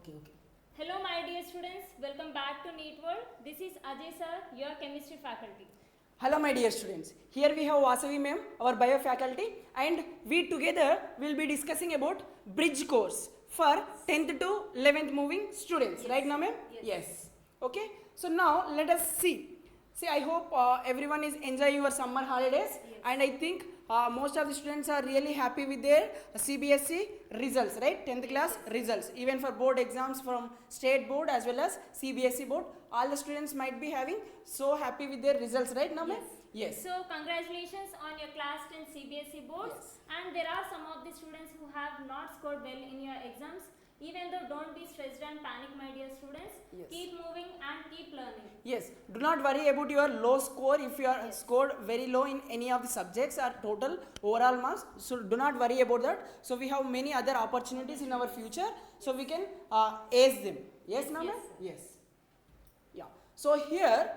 Okay, okay. Hello my dear students, welcome back to NEET World. This is Ajay sir, your chemistry faculty. Hello my dear students. Here we have Vasavi ma'am, our bio faculty, and we together will be discussing about bridge course for 10th to 11th moving students. Yes. Right now ma'am? Yes. Okay. So now let us see. See, I hope everyone is enjoying your summer holidays, Yes. and I think most of the students are really happy with their CBSE results, right? 10th class results. Even for board exams from state board as well as CBSE board, all the students might be having so happy with their results, right now ma'am? Yes. So congratulations on your class 10 CBSE boards. Yes. And there are some of the students who have not scored well in your exams. Even though, don't be stressed and panic my dear students. Yes. Keep moving and keep learning. Yes, do not worry about your low score if you are scored very low in any of the subjects or total overall marks. So do not worry about that. So we have many other opportunities in our future, so we can ace them. Yes, ma'am? Yes, Yes. Yeah. So here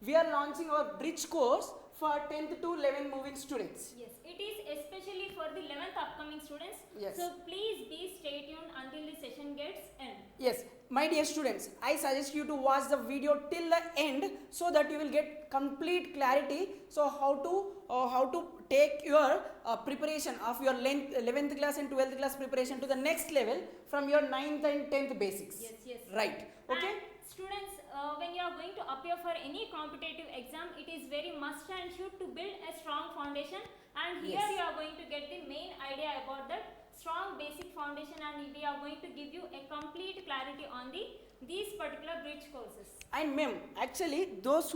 we are launching our bridge course for 10th to 11th moving students. Yes, it is especially for the 11th upcoming students. Yes. So please be stay tuned until the session gets end. Yes, my dear students, I suggest you to watch the video till the end so that you will get complete clarity. So how to take your preparation of your 11th class and 12th class preparation to the next level from your 9th and 10th basics. Yes, yes. Right. Okay. And students, when you are going to appear for any competitive exam, it is very must and should to build a strong foundation. And here Yes. you are going to get the main idea about that strong basic foundation, and we are going to give you a complete clarity on these particular bridge courses. And ma'am, actually those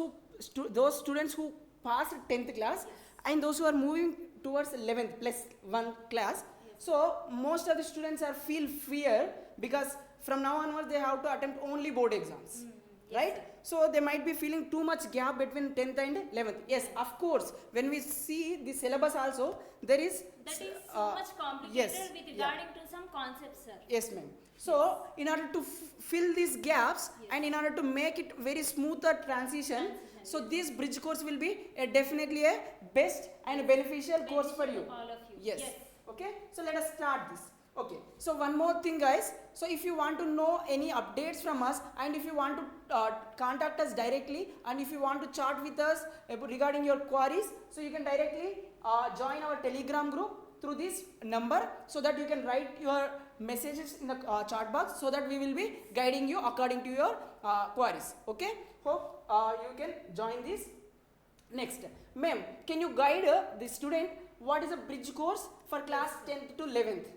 students who passed 10th class and those who are moving towards 11th plus 1 class, so most of the students are feel fear because from now onwards they have to attempt only board exams. Right? sir. So they might be feeling too much gap between 10th and 11th. Yes, of course. When we see the syllabus also, there is That is so much complicated yes, with yeah. regarding to some concepts, sir. Yes, ma'am. So in order to fill these gaps and in order to make it very smoother transition, so this bridge course will be definitely a best and beneficial course for you. All of you. Yes. Okay. So let us start this. Okay. So one more thing, guys. So if you want to know any updates from us, and if you want to contact us directly, and if you want to chat with us regarding your queries, so you can directly join our Telegram group through this number, so that you can write your messages in the chat box, so that we will be guiding you according to your queries. Okay. Hope you can join this. Next, ma'am, can you guide the student what is a bridge course for class 10th to 11th?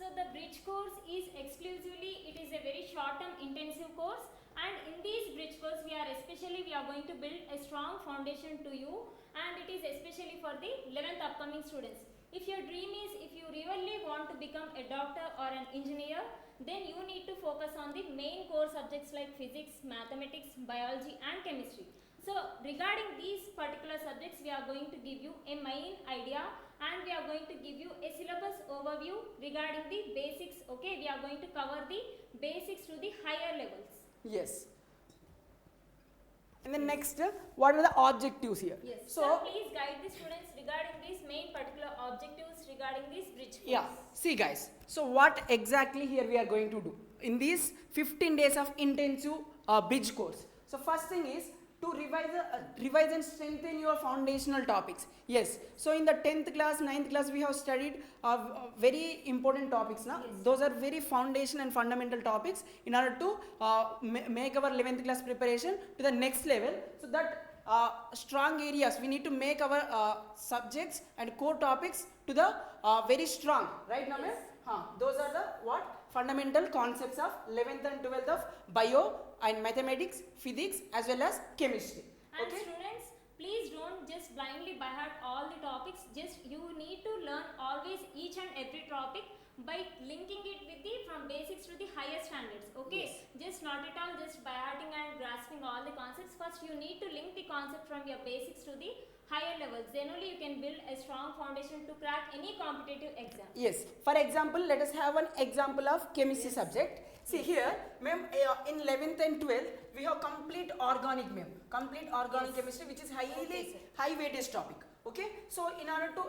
So the bridge course is exclusively, it is a very short-term intensive course, and in this bridge course we are going to build a strong foundation to you, and it is especially for the 11th upcoming students. If your dream is, if you really want to become a doctor or an engineer, then you need to focus on the main core subjects like physics, mathematics, biology and chemistry. So regarding these particular subjects, we are going to give you a main idea, and we are going to give you a syllabus overview regarding the basics. Okay, we are going to cover the basics to the higher levels. Yes. And then next, what are the objectives here? Yes. So please guide the students regarding these main particular objectives regarding this bridge course. yeah, see guys, so what exactly here we are going to do in these 15 days of intensive bridge course. So first thing is to revise and strengthen your foundational topics. Yes, so in the 10th class, 9th class we have studied very important topics now. Yes. Those are very foundation and fundamental topics in order to make our 11th class preparation to the next level. So that strong areas, we need to make our subjects and core topics to the very strong, right now ma'am? Those are the what? Fundamental concepts of 11th and 12th of bio and mathematics, physics as well as chemistry. And Okay? students, please don't just blindly by heart all the topics. Just you need to learn always each and every topic by linking it with the from basics to the higher standards. Okay, just not at all just by hearting and grasping all the concepts. First you need to link the concept from your basics to the higher levels. Then only you can build a strong foundation to crack any competitive exam. Yes. For example, let us have an example of chemistry subject. See here, ma'am, in 11th and 12th, we have complete organic, ma'am. Complete organic chemistry, which is high weightage topic. Okay. So in order to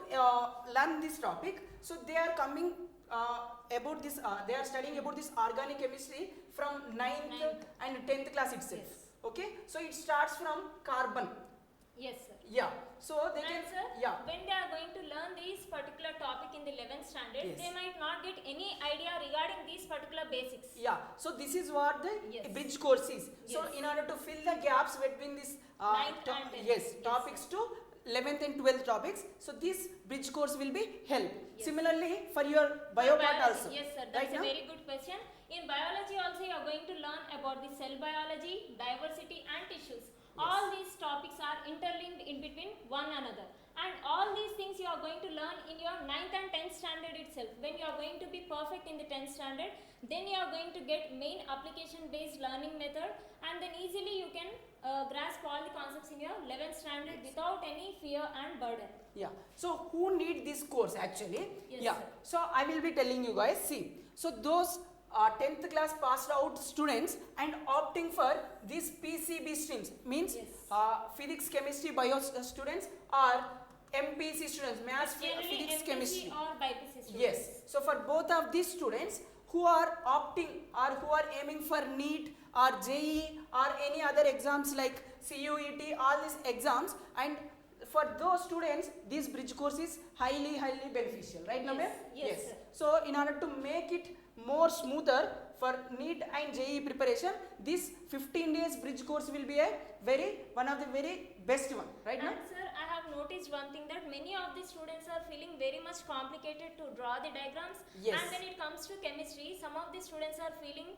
learn this topic, so they are coming about this, they are studying about this organic chemistry from 9th and 10th class itself. Yes. Okay, so it starts from carbon. Yes, sir. Yeah, so they can, And sir, yeah, when they are going to learn this particular topic in the 11th standard, Yes. they might not get any idea regarding these particular basics. yeah. So this is what the Yes. bridge course is. So Yes. in order to fill the gaps between this Ninth and 10th. yes, Yes, topics to 11th and 12th topics, so this bridge course will be help. Yes. Similarly for your bio part Biology, also. yes, sir. Right That's now? a very good question. In biology also you are going to learn about the cell biology, diversity and tissues. All these topics are interlinked in between one another. And all these things you are going to learn in your 9th and 10th standard itself. When you are going to be perfect in the 10th standard, then you are going to get main application based learning method, and then easily you can grasp all the concepts in your 11th standard without any fear and burden. Yeah. So who need this course actually? Yes, Yeah. sir. So I will be telling you guys. See. So those 10th class passed out students and opting for these PCB streams means Yes. physics, chemistry, bio students or MPC students, maths, Generally physics, MPC chemistry. or BPC students. Yes. So for both of these students who are opting or who are aiming for NEET or JEE or any other exams like CUET, all these exams, and for those students this bridge course is highly beneficial, right? Yes. Navya? Yes, sir. So in order to make it more smoother for NEET and JEE preparation, this 15 days bridge course will be one of the very best one, right? And Now? sir, I have noticed one thing, that many of the students are feeling very much complicated to draw the diagrams. Yes. And when it comes to chemistry, some of the students are feeling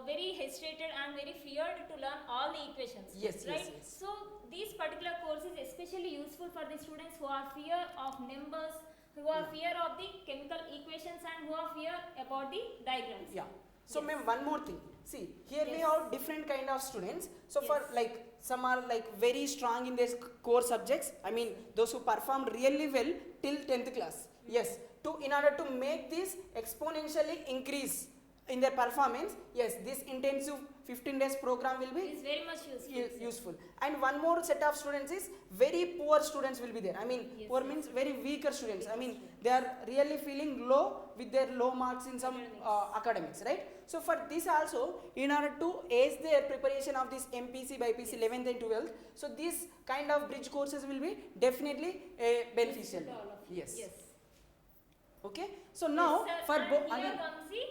very hesitated and very feared to learn all the equations. Yes, right? yes, yes. So these particular courses especially useful for the students who are fear of numbers, who are fear of the chemical equations, and who are fear about the diagrams. Yeah. So Yes. ma'am, one more thing. See, here we Yes. have different kind of students. So for Yes. like some are like very strong in their core subjects. I mean those who perform really well till 10th class. Yes. In order to make this exponentially increase in their performance, yes, this intensive 15 days program will be It is very much useful. sir. useful. And one more set of students is very poor students will be there. I mean Yes, poor yes. means very weaker students. I mean they are really feeling low with their low marks in some academics, right? So for this also, in order to ace their preparation of this MPC, BPC, 11th and 12th, so this kind of bridge courses will be definitely beneficial. To all of you. Yes. Yes. Okay. So now Yes, sir. for And here comes the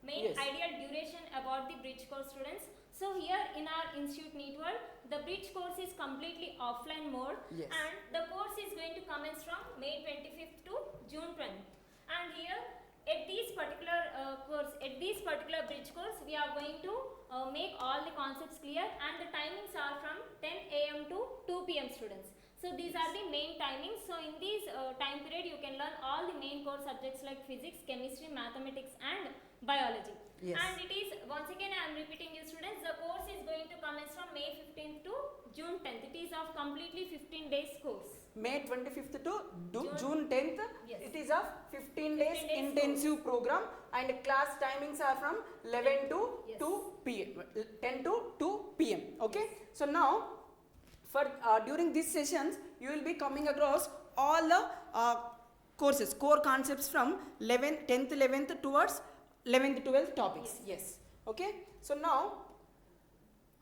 main Yes. ideal duration about the bridge course students. So here in our institute NEET world, the bridge course is completely offline mode, Yes. and the course is going to commence from May 25th to June 20th. And here at these particular bridge course, we are going to make all the concepts clear, and the timings are from 10 a.m. to 2 p.m. students. So these are the main timings. So in this time period, you can learn all the main core subjects like physics, chemistry, mathematics and biology. Yes. And it is, once again I am repeating you students, the course is going to commence from May 15th to June 10th. It is of completely 15 days course. May 25th to June 10th, Yes. it is a 15 days 15 days intensive program, and class timings are from 11 to Yes. 2 p.m. 10 to 2 p.m. Okay. So now for during these sessions you will be coming across all the courses, core concepts from 10th 11th towards 11th 12th topics. Yes. Okay. So now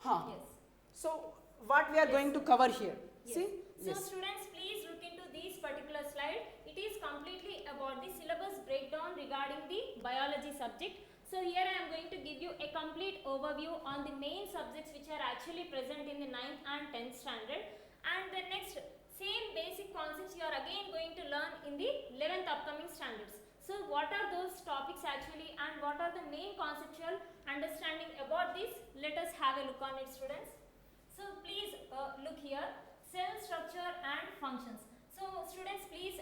Yes. so what we are Yes. going to cover here. Yes. See. So students, please look into this particular slide. It is completely about the syllabus breakdown regarding the biology subject. So here I am going to give you a complete overview on the main subjects which are actually present in the 9th and 10th standard. And the next same basic concepts you are again going to learn in the 11th upcoming standards. So what are those topics actually, and what are the main conceptual understanding about this? Let us have a look on it, students. So please look here, cell structure and functions. So students, please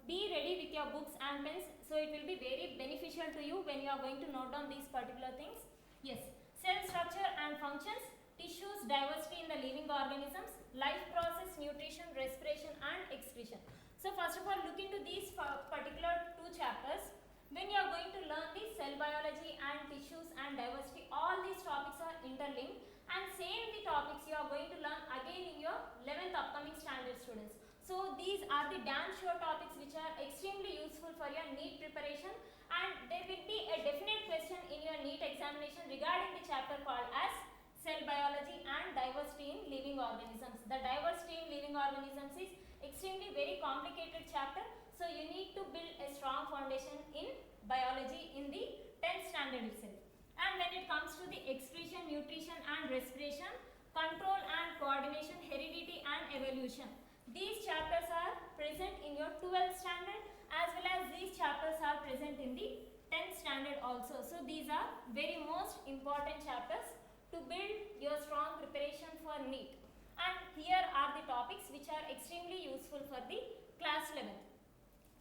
be ready with your books and pens. So it will be very beneficial to you when you are going to note down these particular things. Yes, cell structure and functions, tissues, diversity in the living organisms, life process, nutrition, respiration and excretion. So first of all, look into these particular two chapters. When you are going to learn the cell biology and tissues and diversity, all these topics are interlinked, and same the topics you are going to learn again in your 11th upcoming standard, students. So these are the damn sure topics which are extremely useful for your NEET preparation, and there will be a definite question in your NEET examination regarding the chapter called as cell biology and diversity in living organisms. The diversity in living organisms is extremely very complicated chapter, so you need to build a strong foundation in biology in the 10th standard itself. And when it comes to the excretion, nutrition and respiration, control and coordination, heredity and evolution, these chapters are present in your 12th standard, as well as these chapters are present in the 10th standard also. So these are very most important chapters to build your strong preparation for NEET. And here are the topics which are extremely useful for the class 11th.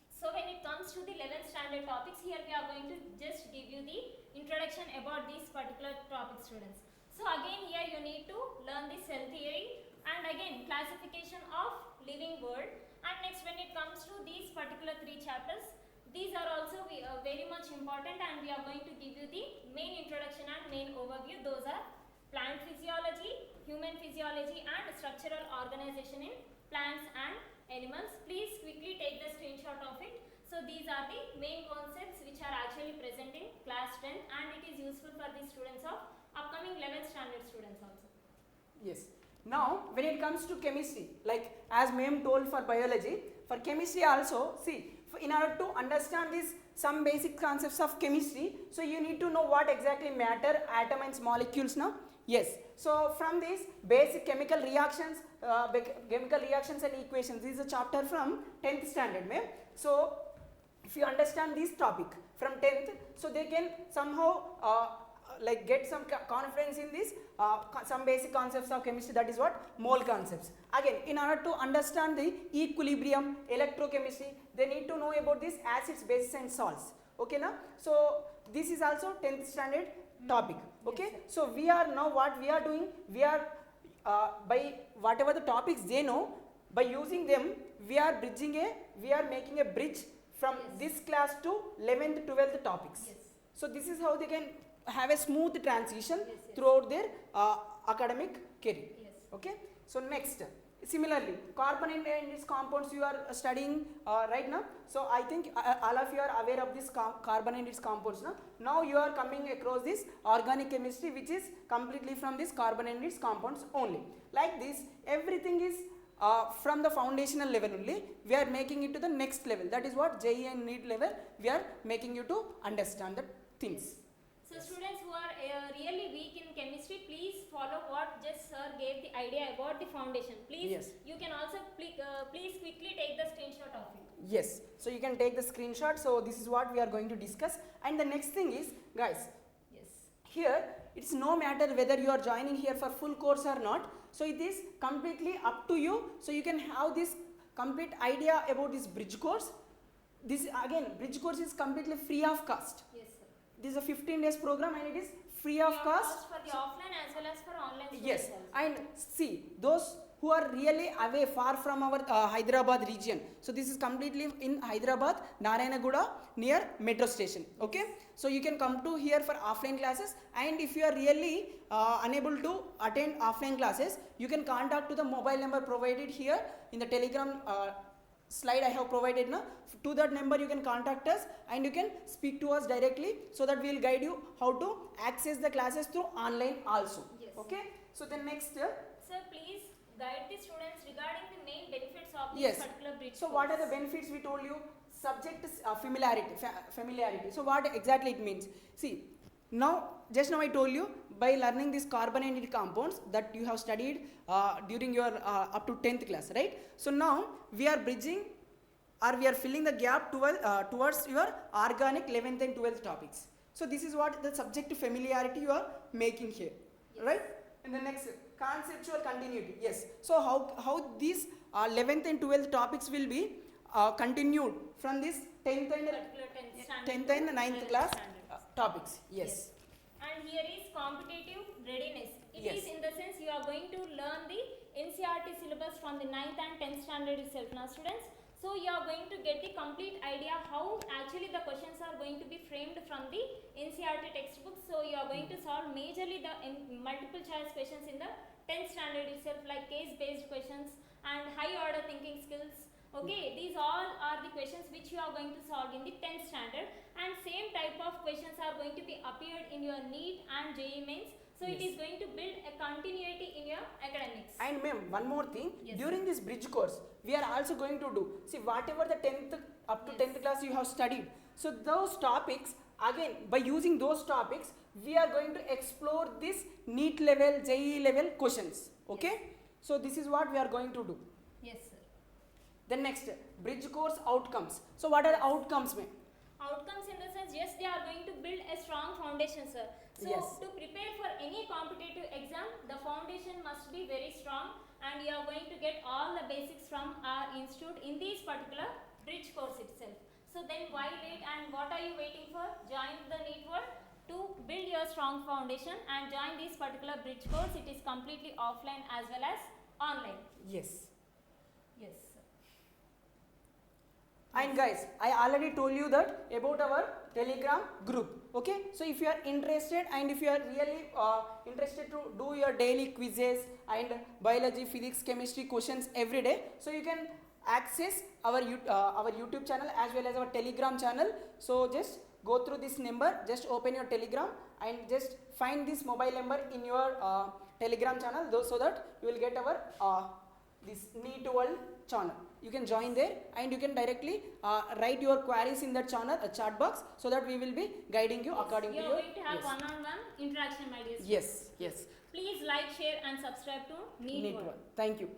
So when it comes to the 11th standard topics, here we are going to just give you the introduction about these particular topics, students. So again here you need to learn the cell theory and again classification of living world. And next when it comes to these particular 3 chapters, these are also very much important, and we are going to give you the main introduction and main overview. Those are plant physiology, human physiology and structural organization in plants and animals. Please quickly take the screenshot of it. So these are the main concepts which are actually present in class 10, and it is useful for the students of upcoming 11th standard students also. Yes. Now when it comes to chemistry, like as ma'am told for biology, for chemistry also, see, in order to understand this some basic concepts of chemistry, so you need to know what exactly matter, atom and molecules now. Yes. So from these basic chemical reactions and equations, this is a chapter from 10th standard, ma'am. So if you understand this topic from 10th, so they can somehow like get some confidence in this some basic concepts of chemistry, that is what mole concepts. Again, in order to understand the equilibrium, electrochemistry, they need to know about this acids, bases and salts. Okay now, so this is also 10th standard topic. Okay, Yes, so we are now what we are doing, we are by whatever the topics they know, by using them we are making a bridge from Yes. this class to 11th 12th topics. Yes. So this is how they can have a smooth transition Yes, yes. throughout their academic career. Yes. Okay, so next, similarly carbon and its compounds you are studying right now. So I think all of you are aware of this carbon and its compounds now. Now you are coming across this organic chemistry, which is completely from this carbon and its compounds only. Like this, everything is from the foundational level only, we are making it to the next level. That is what JEE and NEET level, we are making you to understand the things. So students who are really weak in chemistry, please follow what just sir gave the idea about the foundation. Please, Yes. you can also please quickly take the screenshot of it. Yes, so you can take the screenshot. So this is what we are going to discuss. And the next thing is, guys, Yes. here it's no matter whether you are joining here for full course or not. So it is completely up to you. So you can have this complete idea about this bridge course. This again, bridge course is completely free of cost. Yes, sir. This is a 15 days program and it is free of cost. For the offline as well as for online students. Yes, also. and see, those who are really away far from our Hyderabad region, so this is completely in Hyderabad, Narayanaguda, near metro station. Okay, so you can come to here for offline classes, and if you are really unable to attend offline classes, you can contact to the mobile number provided here in the telegram slide I have provided now. To that number you can contact us and you can speak to us directly, so that we will guide you how to access the classes through online also. Yes. Okay, so the next Sir, please guide the students regarding the main benefits of this Yes. particular bridge So course. what are the benefits we told you? Subject is familiarity. So what exactly it means? See, just now I told you, by learning this carbon and its compounds that you have studied during your up to 10th class, right? So now we are bridging, or we are filling the gap towards your organic 11th and 12th topics. So this is what the subject familiarity you are making here, Yes. right? And the next, conceptual continuity. Yes. So how these 11th and 12th topics will be continued from this 10th and Particular 10th standard 10th and to 9th 12th class standard. topics. Yes. And here is competitive readiness. It Yes. is in the sense you are going to learn the NCERT syllabus from the 9th and 10th standard itself now, students. So you are going to get the complete idea how actually the questions are going to be framed from the NCERT textbook. So you are going to solve majorly the multiple choice questions in the 10th standard itself, like case based questions and high order thinking skills. Okay, these all are the questions which you are going to solve in the 10th standard, and same type of questions are going to be appeared in your NEET and JEE mains. So it is going to build a continuity in your academics. And ma'am, one more thing, Yes. during this bridge course, we are also going to do, see whatever the 10th up to 10th class you have studied, so those topics, again by using those topics, we are going to explore this NEET level, JEE level questions, okay? So this is what we are going to do. Yes, sir. Then next, bridge course outcomes. So what are the outcomes, ma'am? Outcomes in the sense, yes, they are going to build a strong foundation, sir. So Yes. to prepare for any competitive exam, the foundation must be very strong, and you are going to get all the basics from our institute in this particular bridge course itself. So then why wait, and what are you waiting for? Join the NEET world to build your strong foundation and join this particular bridge course. It is completely offline as well as online. Yes. Yes, sir. And guys, I already told you that about our Telegram group. Okay, so if you are interested and if you are really interested to do your daily quizzes and biology, physics, chemistry questions every day, so you can access our YouTube channel as well as our Telegram channel. So just go through this number, just open your Telegram and just find this mobile number in your Telegram channel, so that you will get our this NEET World channel. You can join there and you can directly write your queries in that channel, chat box, so that we will be guiding you according to You your. are going to have one-on-one interaction, my dear students. Yes, yes. Please like, share and subscribe to NEET NEET World. World. Thank you.